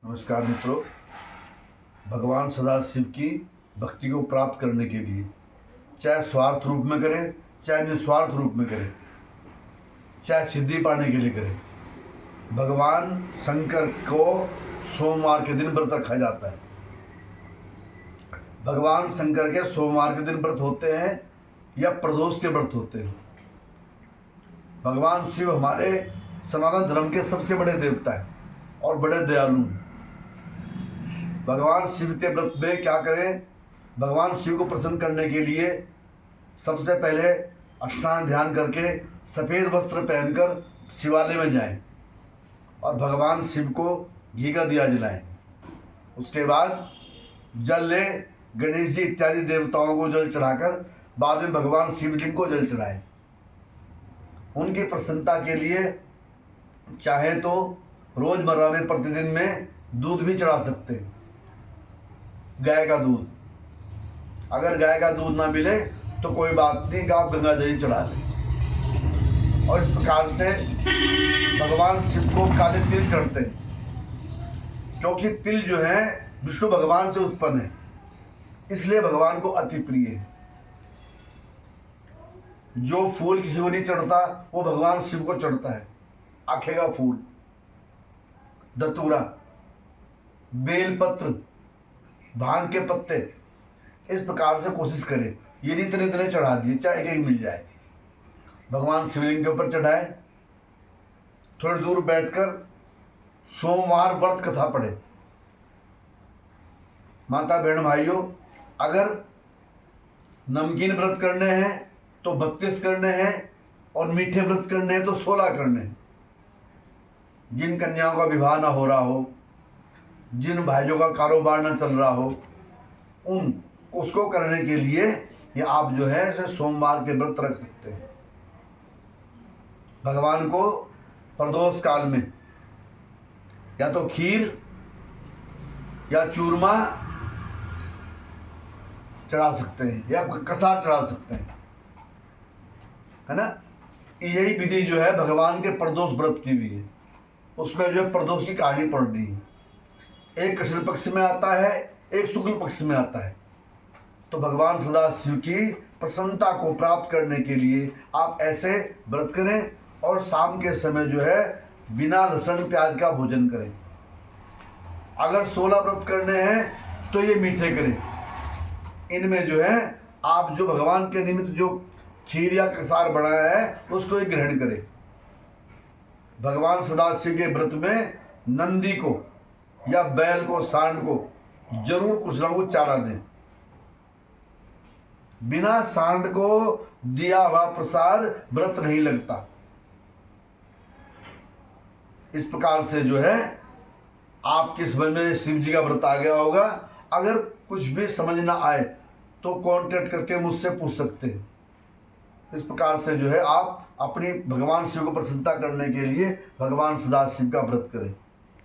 नमस्कार मित्रों। भगवान सदाशिव की भक्ति को प्राप्त करने के लिए चाहे स्वार्थ रूप में करें, चाहे निस्वार्थ रूप में करें, चाहे सिद्धि पाने के लिए करें, भगवान शंकर को सोमवार के दिन व्रत रखा जाता है। भगवान शंकर के सोमवार के दिन व्रत होते हैं या प्रदोष के व्रत होते हैं। भगवान शिव हमारे सनातन धर्म के सबसे बड़े देवता हैं और बड़े दयालु हैं। भगवान शिव के व्रत में क्या करें? भगवान शिव को प्रसन्न करने के लिए सबसे पहले स्नान ध्यान करके सफ़ेद वस्त्र पहनकर शिवालय में जाएं और भगवान शिव को घी का दिया जलाएं। उसके बाद जल ले, गणेश जी इत्यादि देवताओं को जल चढ़ाकर बाद में भगवान शिवलिंग को जल चढ़ाएं। उनकी प्रसन्नता के लिए चाहे तो रोज़मर्रा में प्रतिदिन में दूध भी चढ़ा सकते हैं, गाय का दूध। अगर गाय का दूध ना मिले तो कोई बात नहीं, आप गंगा जल चढ़ा लें। और इस प्रकार से भगवान शिव को काले तिल चढ़ते हैं, क्योंकि तिल जो है विष्णु भगवान से उत्पन्न है, इसलिए भगवान को अति प्रिय है। जो फूल किसी को नहीं चढ़ता वो भगवान शिव को चढ़ता है। आखे का फूल, धतूरा, बेलपत्र, भांग के पत्ते, इस प्रकार से कोशिश करें। ये नहीं इतने इतने चढ़ा दिए, चाहे एक मिल जाए, भगवान शिवलिंग के ऊपर चढ़ाए। थोड़ी दूर बैठकर सोमवार व्रत कथा पढ़े। माता बहन भाइयों, अगर नमकीन व्रत करने हैं तो 32 करने हैं और मीठे व्रत करने हैं तो 16 करने हैं। जिन कन्याओं का विवाह ना हो रहा हो, जिन भाइयों का कारोबार ना चल रहा हो, उसको करने के लिए ये आप जो है सोमवार के व्रत रख सकते हैं। भगवान को प्रदोष काल में या तो खीर या चूरमा चढ़ा सकते हैं या कसार चढ़ा सकते हैं, है ना। यही विधि जो है भगवान के प्रदोष व्रत की भी है। उसमें जो है प्रदोष की कहानी पढ़ रही है। एक कृष्ण पक्ष में आता है, एक शुक्ल पक्ष में आता है। तो भगवान सदाशिव की प्रसन्नता को प्राप्त करने के लिए आप ऐसे व्रत करें और शाम के समय जो है बिना लहसुन प्याज का भोजन करें। अगर 16 व्रत करने हैं तो ये मीठे करें। इनमें जो है आप जो भगवान के निमित्त जो खीर या कसार बनाया है उसको ही ग्रहण करें। भगवान सदाशिव के व्रत में नंदी को या बैल को, सांड को जरूर कुछ ना कुछ चारा दें। बिना सांड को दिया हुआ प्रसाद व्रत नहीं लगता। इस प्रकार से जो है आपकी समझ में शिव जी का व्रत आ गया होगा। अगर कुछ भी समझ ना आए तो कांटेक्ट करके मुझसे पूछ सकते हैं। इस प्रकार से जो है आप अपनी भगवान शिव को प्रसन्नता करने के लिए भगवान सदाशिव का व्रत करें।